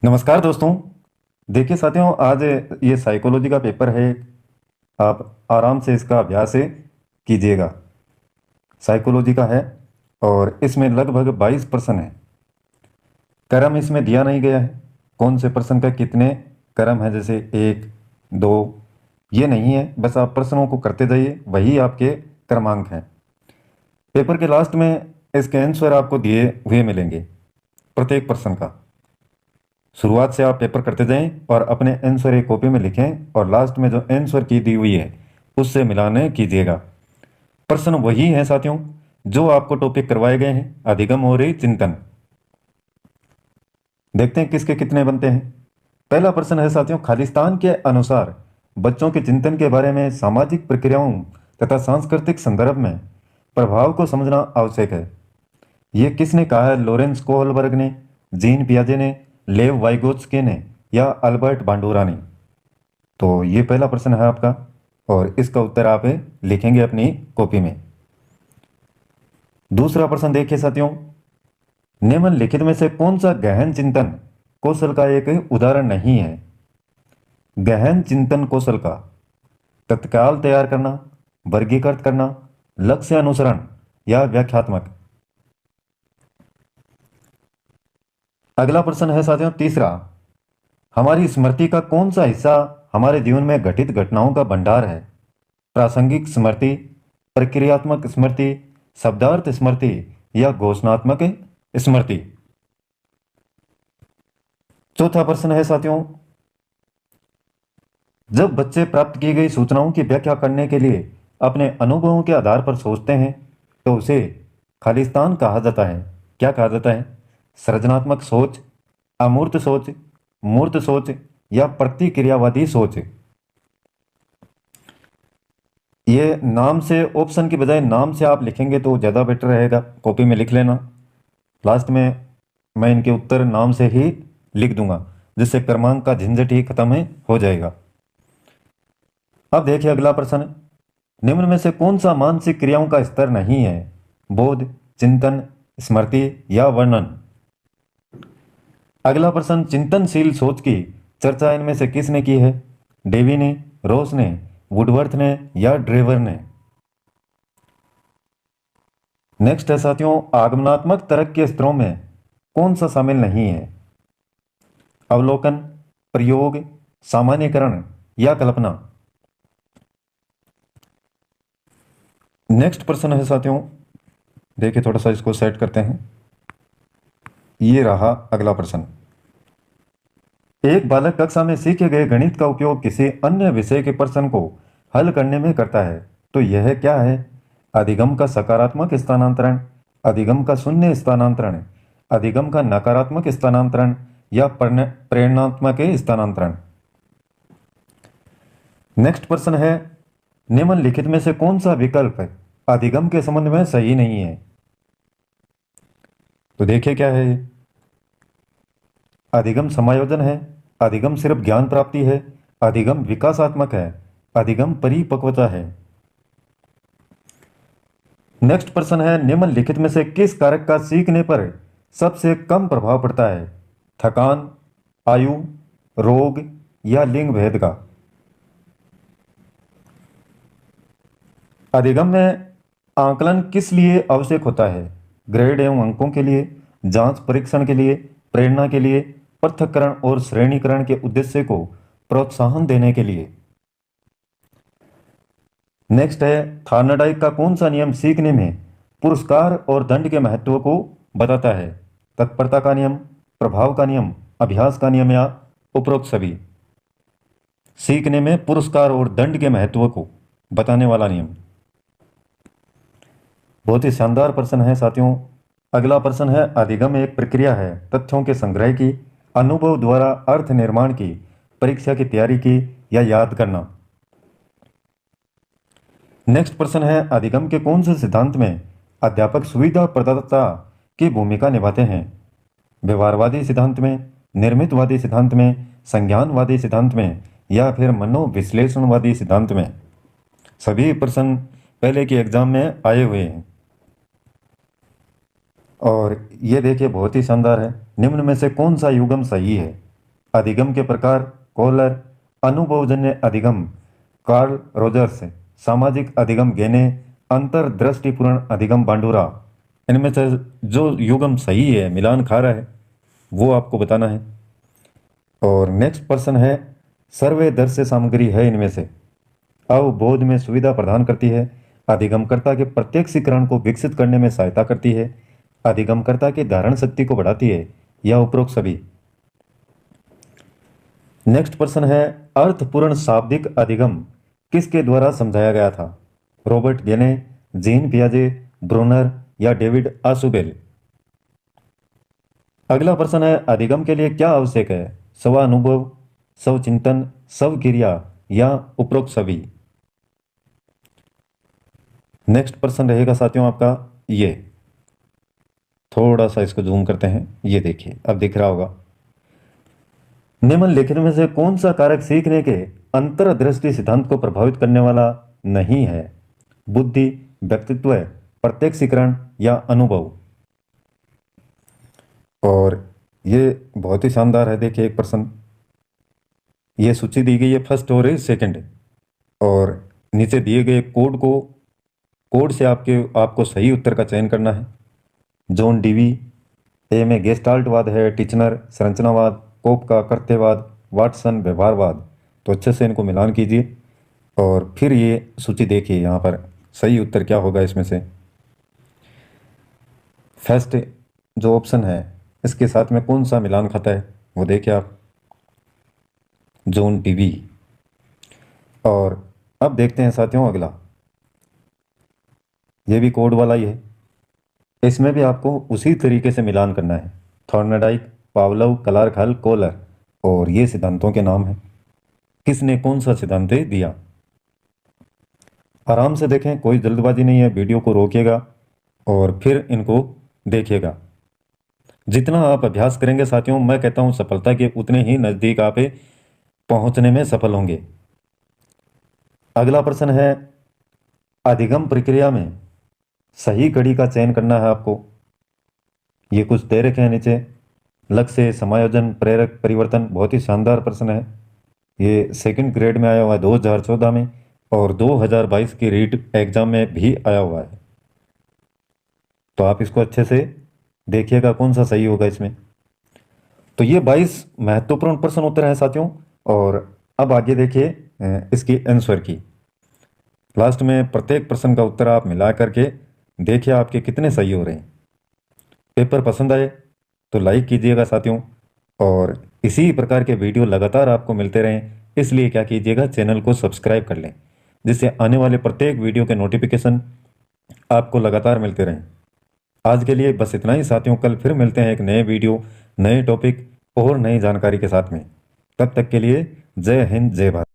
नमस्कार दोस्तों। देखिए साथियों, आज ये साइकोलॉजी का पेपर है। आप आराम से इसका अभ्यास कीजिएगा। साइकोलॉजी का है और इसमें लगभग 22 प्रश्न है। क्रम इसमें दिया नहीं गया है, कौन से प्रश्न का कितने क्रम है, जैसे एक दो, ये नहीं है। बस आप प्रश्नों को करते जाइए, वही आपके क्रमांक हैं। पेपर के लास्ट में इसके आंसर आपको दिए हुए मिलेंगे, प्रत्येक प्रश्न का। शुरुआत से आप पेपर करते जाएं और अपने आंसर एक कॉपी में लिखें और लास्ट में जो आंसर की दी हुई है उससे मिलाने कीजिएगा। प्रश्न वही हैं साथियों जो आपको टॉपिक करवाए गए हैं, अधिगम और चिंतन। देखते हैं किसके कितने बनते हैं। पहला प्रश्न है साथियों, खालिस्तान के अनुसार बच्चों के चिंतन के बारे में सामाजिक प्रक्रियाओं तथा सांस्कृतिक संदर्भ में प्रभाव को समझना आवश्यक है। ये किसने कहा है? लॉरेंस कोहलबर्ग ने, जीन पियाजे ने, लेव वाइगोत्स्की ने या अल्बर्ट बांडुरा ने? तो ये पहला प्रश्न है आपका और इसका उत्तर आप लिखेंगे अपनी कॉपी में। दूसरा प्रश्न देखिए साथियों, निम्नलिखित में से कौन सा गहन चिंतन कौशल का एक उदाहरण नहीं है? गहन चिंतन कौशल का तत्काल तैयार करना, वर्गीकृत करना, लक्ष्य अनुसरण या व्याख्यात्मक? अगला प्रश्न है साथियों तीसरा, हमारी स्मृति का कौन सा हिस्सा हमारे जीवन में घटित घटनाओं का भंडार है? प्रासंगिक स्मृति, प्रक्रियात्मक स्मृति, शब्दार्थ स्मृति या घोषणात्मक स्मृति? चौथा प्रश्न है साथियों, जब बच्चे प्राप्त की गई सूचनाओं की व्याख्या करने के लिए अपने अनुभवों के आधार पर सोचते हैं तो उसे खालिस्तान कहा जाता है। क्या कहा जाता है? सृजनात्मक सोच, अमूर्त सोच, मूर्त सोच या प्रतिक्रियावादी सोच? ये नाम से, ऑप्शन की बजाय नाम से आप लिखेंगे तो ज़्यादा बेटर रहेगा। कॉपी में लिख लेना, लास्ट में मैं इनके उत्तर नाम से ही लिख दूंगा, जिससे क्रमांक का झंझट ही खत्म हो जाएगा। अब देखिए अगला प्रश्न, निम्न में से कौन सा मानसिक क्रियाओं का स्तर नहीं है? बोध, चिंतन, स्मृति या वर्णन? अगला प्रश्न, चिंतनशील सोच की चर्चा इनमें से किसने की है? डेवी ने, रोस ने, वुडवर्थ ने या ड्रेवर ने? नेक्स्ट है साथियों, आगमनात्मक तर्क के स्तरों में कौन सा शामिल नहीं है? अवलोकन, प्रयोग, सामान्यकरण या कल्पना? नेक्स्ट प्रश्न है साथियों, देखिए थोड़ा सा इसको सेट करते हैं। ये रहा अगला प्रश्न, एक बालक कक्षा में सीखे गए गणित का उपयोग किसी अन्य विषय के प्रश्न को हल करने में करता है, तो यह क्या है? अधिगम का सकारात्मक स्थानांतरण, अधिगम का शून्य स्थानांतरण, अधिगम का नकारात्मक स्थानांतरण या प्रेरणात्मक स्थानांतरण? नेक्स्ट प्रश्न है, निम्नलिखित में से कौन सा विकल्प अधिगम के संबंध में सही नहीं है? तो देखिए क्या है ये। अधिगम समायोजन है, अधिगम सिर्फ ज्ञान प्राप्ति है, अधिगम विकासात्मक है, अधिगम परिपक्वता है? नेक्स्ट प्रश्न है, निम्नलिखित में से किस कारक का सीखने पर सबसे कम प्रभाव पड़ता है? थकान, आयु, रोग या लिंग भेद का? अधिगम में आकलन किस लिए आवश्यक होता है? ग्रेड एवं अंकों के लिए, जांच परीक्षण के लिए, प्रेरणा के लिए, पृथक्करण और श्रेणीकरण के उद्देश्य को प्रोत्साहन देने के लिए? नेक्स्ट है, थार्नडाइक का कौन सा नियम सीखने में पुरस्कार और दंड के महत्व को बताता है? तत्परता का नियम, प्रभाव का नियम, अभ्यास का नियम या उपरोक्त सभी? सीखने में पुरस्कार और दंड के महत्व को बताने वाला नियम। बहुत ही शानदार प्रश्न है साथियों। अगला प्रश्न है, अधिगम एक प्रक्रिया है तथ्यों के संग्रह की, अनुभव द्वारा अर्थ निर्माण की, परीक्षा की तैयारी की या याद करना? नेक्स्ट प्रश्न है, अधिगम के कौन से सिद्धांत में अध्यापक सुविधा प्रदाता की भूमिका निभाते हैं? व्यवहारवादी सिद्धांत में, निर्मितवादी सिद्धांत में, संज्ञानवादी सिद्धांत में या फिर मनोविश्लेषणवादी सिद्धांत में? सभी प्रश्न पहले के एग्जाम में आए हुए हैं और ये देखिए बहुत ही शानदार है। निम्न में से कौन सा युग्म सही है? अधिगम के प्रकार कोहलर, अनुभवजन्य अधिगम कार्ल रोजर्स, सामाजिक अधिगम गेने, अंतर्दृष्टिपूर्ण अधिगम बांडुरा। इनमें से जो युगम सही है, मिलान खा रहा है, वो आपको बताना है। और नेक्स्ट प्रश्न है, सर्वदर्शी सामग्री है इनमें से अवबोध में सुविधा प्रदान करती है, अधिगमकर्ता के प्रत्यक्षीकरण को विकसित करने में सहायता करती है, अधिगमकर्ता की धारण शक्ति को बढ़ाती है, या उपरोक्त सभी। नेक्स्ट प्रश्न है, अर्थपूर्ण शाब्दिक अधिगम किसके द्वारा समझाया गया था? रॉबर्ट गेने, जीन पियाजे, ब्रूनर, या डेविड आशुबेल। अगला प्रश्न है, अधिगम के लिए क्या आवश्यक है? स्वानुभव, स्वचिंतन, स्वक्रिया, या उपरोक्त सभी। नेक्स्ट प्रश्न रहेगा साथियों आपका ये, थोड़ा सा इसको जूम करते हैं, ये देखिए अब दिख रहा होगा। निम्नलिखित में से कौन सा कारक सीखने के अंतर्दृष्टि सिद्धांत को प्रभावित करने वाला नहीं है? बुद्धि, व्यक्तित्व, प्रत्यक्षीकरण, या अनुभव। और ये बहुत ही शानदार है, देखिए एक प्रश्न, ये सूची दी गई है फर्स्ट और सेकंड, और नीचे दिए गए कोड से आपको सही उत्तर का चयन करना है। जॉन डीवी, ए में गेस्टाल्टवाद है, टिचनर संरचनावाद, कोप का कर्तव्यवाद, वाटसन व्यवहारवाद। तो अच्छे से इनको मिलान कीजिए और फिर ये सूची देखिए, यहाँ पर सही उत्तर क्या होगा इसमें से। फर्स्ट जो ऑप्शन है इसके साथ में कौन सा मिलान खाता है वो देखिए आप, जॉन डीवी। और अब देखते हैं साथियों अगला, ये भी कोड वाला ही है, इसमें भी आपको उसी तरीके से मिलान करना है। थॉर्नडाइक, पावलोव, क्लार्क हल, कोहलर, और ये सिद्धांतों के नाम हैं। किसने कौन सा सिद्धांत दिया? आराम से देखें, कोई जल्दबाजी नहीं है, वीडियो को रोकिएगा और फिर इनको देखिएगा। जितना आप अभ्यास करेंगे साथियों, मैं कहता हूं सफलता के उतने ही नज़दीक आप पहुंचने में सफल होंगे। अगला प्रश्न है, अधिगम प्रक्रिया में सही कड़ी का चयन करना है आपको। ये कुछ दे रखे हैं नीचे, लक्ष्य, समायोजन, प्रेरक, परिवर्तन। बहुत ही शानदार प्रश्न है, ये सेकंड ग्रेड में आया हुआ है 2014 में, और 2022 की रीट एग्जाम में भी आया हुआ है। तो आप इसको अच्छे से देखिएगा कौन सा सही होगा इसमें। तो ये 22 महत्वपूर्ण प्रश्न उत्तर हैं साथियों। और अब आगे देखिए इसकी आंसर की, लास्ट में प्रत्येक प्रश्न का उत्तर आप मिला करके देखिए आपके कितने सही हो रहे हैं। पेपर पसंद आए तो लाइक कीजिएगा साथियों, और इसी प्रकार के वीडियो लगातार आपको मिलते रहें, इसलिए क्या कीजिएगा, चैनल को सब्सक्राइब कर लें, जिससे आने वाले प्रत्येक वीडियो के नोटिफिकेशन आपको लगातार मिलते रहें। आज के लिए बस इतना ही साथियों, कल फिर मिलते हैं एक नए वीडियो, नए टॉपिक और नई जानकारी के साथ में। तब तक के लिए जय हिंद, जय भारत।